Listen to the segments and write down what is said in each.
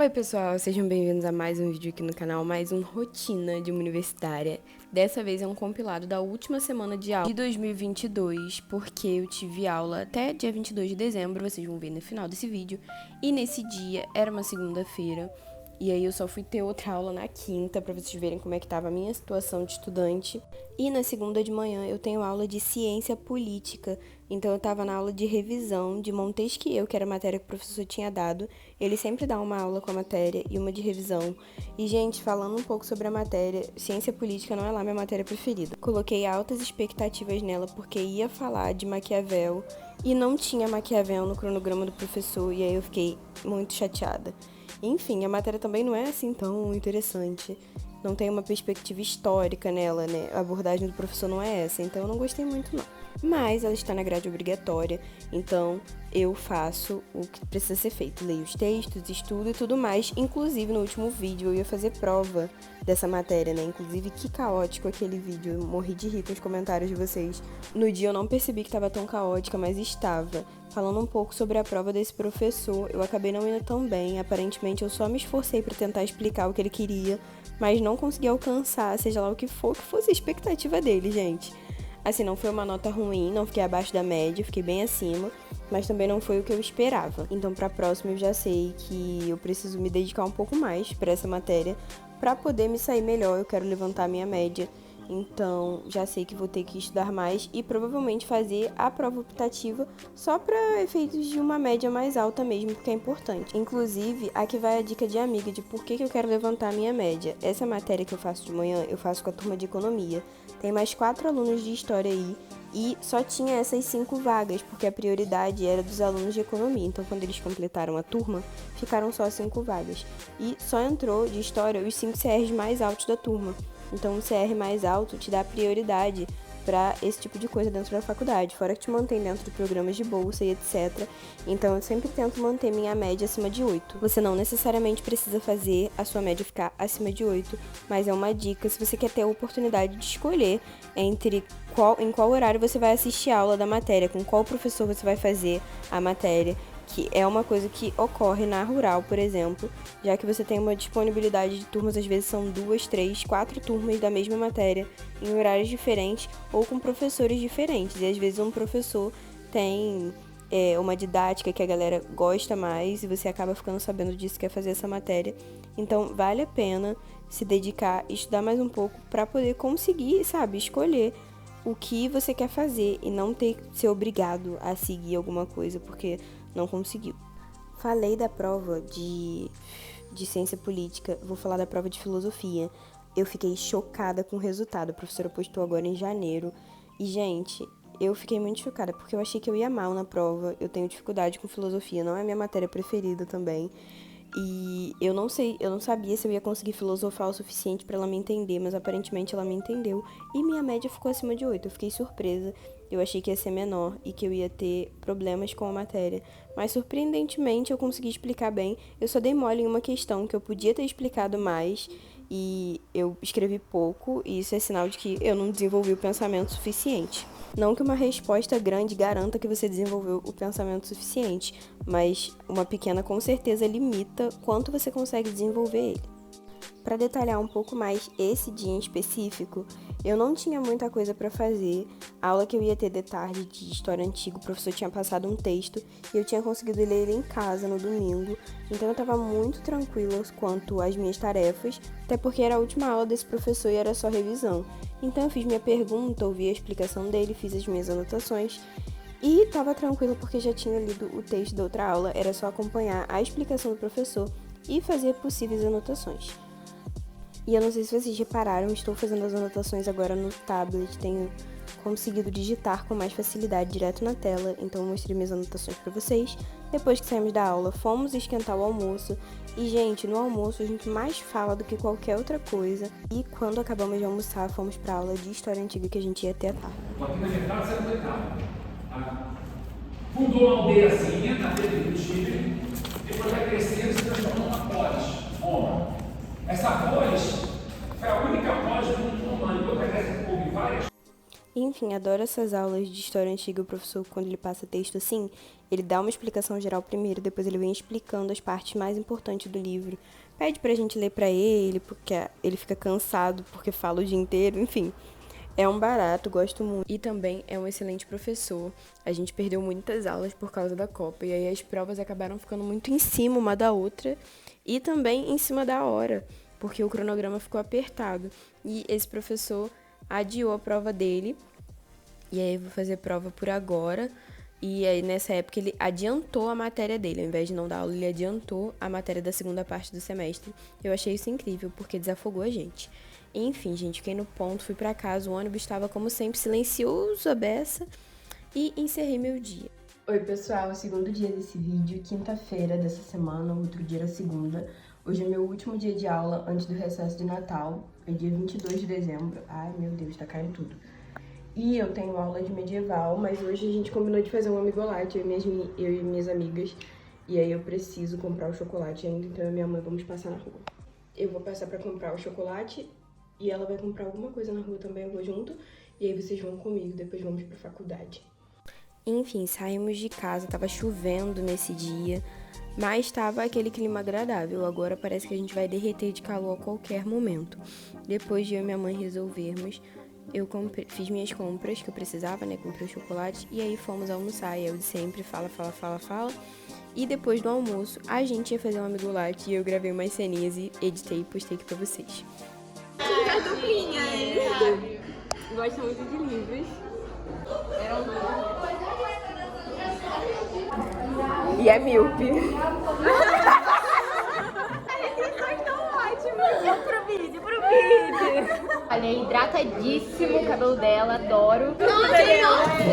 Oi pessoal, sejam bem-vindos a mais um vídeo aqui no canal, mais um Rotina de uma Universitária. Dessa vez é um compilado da última semana de aula de 2022, porque eu tive aula até dia 22 de dezembro, vocês vão ver no final desse vídeo. E nesse dia era uma segunda-feira, e aí eu só fui ter outra aula na quinta, pra vocês verem como é que tava a minha situação de estudante. E na segunda de manhã eu tenho aula de ciência política, então eu tava na aula de revisão de Montesquieu, que era a matéria que o professor tinha dado. Ele sempre dá uma aula com a matéria e uma de revisão. E, gente, falando um pouco sobre a matéria, ciência política não é lá minha matéria preferida. Coloquei altas expectativas nela porque ia falar de Maquiavel e não tinha Maquiavel no cronograma do professor, e aí eu fiquei muito chateada. Enfim, a matéria também não é assim tão interessante. Não tem uma perspectiva histórica nela, né? A abordagem do professor não é essa, então eu não gostei muito não. Mas ela está na grade obrigatória, então eu faço o que precisa ser feito. Leio os textos, estudo e tudo mais. Inclusive, no último vídeo eu ia fazer prova dessa matéria, né? Inclusive, que caótico aquele vídeo. Eu morri de rir com os comentários de vocês. No dia eu não percebi que estava tão caótica, mas estava. Falando um pouco sobre a prova desse professor, eu acabei não indo tão bem. Aparentemente, eu só me esforcei para tentar explicar o que ele queria, mas não consegui alcançar, seja lá o que for que fosse a expectativa dele, gente. Assim, não foi uma nota ruim, não fiquei abaixo da média, fiquei bem acima, mas também não foi o que eu esperava. Então, para a próxima, eu já sei que eu preciso me dedicar um pouco mais para essa matéria, para poder me sair melhor. Eu quero levantar a minha média, então já sei que vou ter que estudar mais e provavelmente fazer a prova optativa só para efeitos de uma média mais alta mesmo, porque é importante. Inclusive, aqui vai a dica de amiga de por que eu quero levantar a minha média. Essa matéria que eu faço de manhã, eu faço com a turma de economia. Tem mais 4 alunos de história aí e só tinha essas 5 vagas, porque a prioridade era dos alunos de economia. Então, quando eles completaram a turma, ficaram só 5 vagas. E só entrou de história os 5 CRs mais altos da turma. Então, um CR mais alto te dá prioridade para esse tipo de coisa dentro da faculdade, fora que te mantém dentro de programas de bolsa e etc. Então, eu sempre tento manter minha média acima de 8. Você não necessariamente precisa fazer a sua média ficar acima de 8, mas é uma dica se você quer ter a oportunidade de escolher entre em qual horário você vai assistir a aula da matéria, com qual professor você vai fazer a matéria, que é uma coisa que ocorre na rural, por exemplo, já que você tem uma disponibilidade de turmas, às vezes são 2, 3, 4 turmas da mesma matéria, em horários diferentes ou com professores diferentes. E às vezes um professor tem uma didática que a galera gosta mais e você acaba ficando sabendo disso, quer fazer essa matéria. Então vale a pena se dedicar, estudar mais um pouco para poder conseguir, sabe, escolher o que você quer fazer e não ter que ser obrigado a seguir alguma coisa porque não conseguiu. Falei da prova de ciência política, vou falar da prova de filosofia. Eu fiquei chocada com o resultado. A professora postou agora em janeiro. E, gente, eu fiquei muito chocada, porque eu achei que eu ia mal na prova. Eu tenho dificuldade com filosofia, não é a minha matéria preferida também. E eu não sabia se eu ia conseguir filosofar o suficiente pra ela me entender, mas aparentemente ela me entendeu. E minha média ficou acima de 8, eu fiquei surpresa. Eu achei que ia ser menor e que eu ia ter problemas com a matéria. Mas surpreendentemente eu consegui explicar bem. Eu só dei mole em uma questão que eu podia ter explicado mais e eu escrevi pouco, e isso é sinal de que eu não desenvolvi o pensamento suficiente. Não que uma resposta grande garanta que você desenvolveu o pensamento suficiente, mas uma pequena com certeza limita quanto você consegue desenvolver ele. Para detalhar um pouco mais esse dia em específico, eu não tinha muita coisa para fazer. A aula que eu ia ter de tarde de história antiga, o professor tinha passado um texto e eu tinha conseguido ler ele em casa no domingo, então eu estava muito tranquila quanto às minhas tarefas, até porque era a última aula desse professor e era só revisão. Então eu fiz minha pergunta, ouvi a explicação dele, fiz as minhas anotações e estava tranquila porque já tinha lido o texto da outra aula, era só acompanhar a explicação do professor e fazer possíveis anotações. E eu não sei se vocês repararam, estou fazendo as anotações agora no tablet, tenho conseguido digitar com mais facilidade direto na tela, então eu mostrei minhas anotações para vocês. Depois que saímos da aula, fomos esquentar o almoço, e gente, no almoço a gente mais fala do que qualquer outra coisa, e quando acabamos de almoçar, fomos para a aula de história antiga que a gente ia ter à tarde. Aqui na metade, você não etapa. Fundou uma aldeiazinha na beira do Chile, depois vai crescendo e se transformou numa polis, Roma. Essa polis foi a única polis do mundo romano, depois vai crescendo por várias. Enfim, adoro essas aulas de história antiga. O professor, quando ele passa texto assim, ele dá uma explicação geral primeiro, depois ele vem explicando as partes mais importantes do livro. Pede pra gente ler pra ele, porque ele fica cansado porque fala o dia inteiro, enfim. É um barato, gosto muito. E também é um excelente professor. A gente perdeu muitas aulas por causa da Copa, e aí as provas acabaram ficando muito em cima uma da outra e também em cima da hora, porque o cronograma ficou apertado. E esse professor adiou a prova dele, e aí eu vou fazer prova por agora. E aí, nessa época, ele adiantou a matéria dele. Ao invés de não dar aula, ele adiantou a matéria da segunda parte do semestre. Eu achei isso incrível, porque desafogou a gente. Enfim, gente, fiquei no ponto, fui pra casa, o ônibus estava, como sempre, silencioso, a beça, e encerrei meu dia. Oi, pessoal, segundo dia desse vídeo, quinta-feira dessa semana, o outro dia era segunda. Hoje é meu último dia de aula antes do recesso de Natal, é dia 22 de dezembro. Ai, meu Deus, tá caindo tudo. E eu tenho aula de medieval, mas hoje a gente combinou de fazer um amigolate, eu e minhas amigas. E aí eu preciso comprar o chocolate ainda, então eu e minha mãe vamos passar na rua. Eu vou passar pra comprar o chocolate e ela vai comprar alguma coisa na rua também, eu vou junto. E aí vocês vão comigo, depois vamos pra faculdade. Enfim, saímos de casa, tava chovendo nesse dia, mas tava aquele clima agradável. Agora parece que a gente vai derreter de calor a qualquer momento. Depois de eu e minha mãe resolvermos, fiz minhas compras que eu precisava, né? Comprei o chocolate e aí fomos almoçar. E eu de sempre fala. E depois do almoço, a gente ia fazer um amigolate e eu gravei umas ceninhas e editei e postei aqui pra vocês. A duplinha, hein? Gosto muito de livros. E é míope. Pro vídeo. Olha, é hidratadíssimo o cabelo dela, adoro.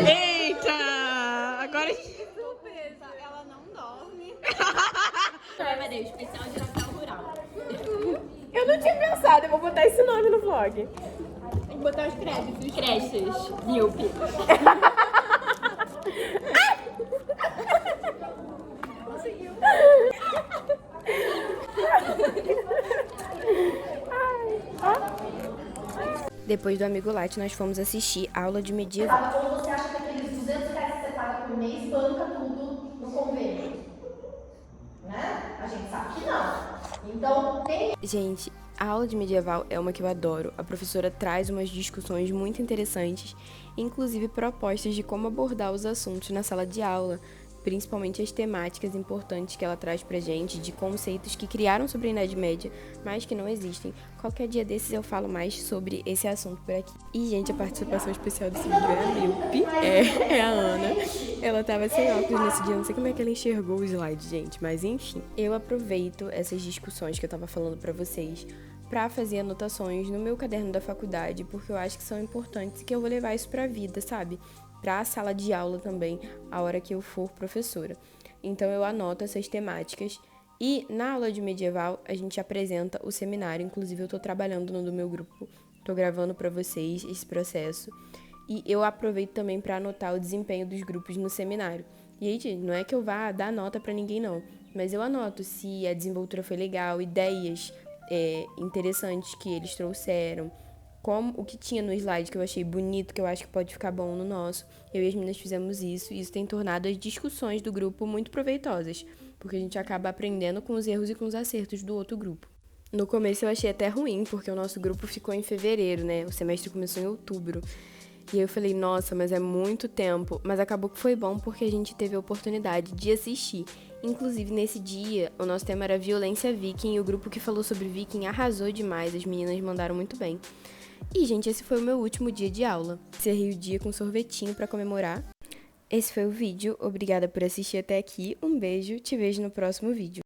Eita! Agora a gente... Ela não dorme. Vai ter o especial de Natal Rural. Eu não tinha pensado, eu vou botar esse nome no vlog. Tem que botar os créditos. Creches, míope. Conseguiu. Depois do amigolate, nós fomos assistir aula de medieval. Ou você acha que aqueles 200 reais que você paga por mês banca tudo no convênio? Né? A gente sabe que não. Então, tem... Gente, a aula de medieval é uma que eu adoro. A professora traz umas discussões muito interessantes, inclusive propostas de como abordar os assuntos na sala de aula, principalmente as temáticas importantes que ela traz pra gente, de conceitos que criaram sobre a Idade Média, mas que não existem. Qualquer dia desses eu falo mais sobre esse assunto por aqui. E, gente, a participação especial desse vídeo é a míope, é a Ana. Ela tava sem óculos nesse dia, não sei como é que ela enxergou o slide, gente, mas enfim. Eu aproveito essas discussões que eu tava falando pra vocês pra fazer anotações no meu caderno da faculdade, porque eu acho que são importantes e que eu vou levar isso pra vida, sabe? Pra sala de aula também, a hora que eu for professora. Então eu anoto essas temáticas e na aula de medieval a gente apresenta o seminário, inclusive eu tô trabalhando no do meu grupo, tô gravando pra vocês esse processo e eu aproveito também pra anotar o desempenho dos grupos no seminário. E aí, gente, não é que eu vá dar nota pra ninguém não, mas eu anoto se a desenvoltura foi legal, ideias interessantes que eles trouxeram, como o que tinha no slide que eu achei bonito, que eu acho que pode ficar bom no nosso. Eu e as meninas fizemos isso e isso tem tornado as discussões do grupo muito proveitosas, porque a gente acaba aprendendo com os erros e com os acertos do outro grupo. No começo eu achei até ruim, porque o nosso grupo ficou em fevereiro, né? O semestre começou em outubro. E aí eu falei, nossa, mas é muito tempo. Mas acabou que foi bom porque a gente teve a oportunidade de assistir. Inclusive, nesse dia, o nosso tema era violência viking e o grupo que falou sobre viking arrasou demais. As meninas mandaram muito bem. E, gente, esse foi o meu último dia de aula. Encerrei o dia com sorvetinho pra comemorar. Esse foi o vídeo. Obrigada por assistir até aqui. Um beijo. Te vejo no próximo vídeo.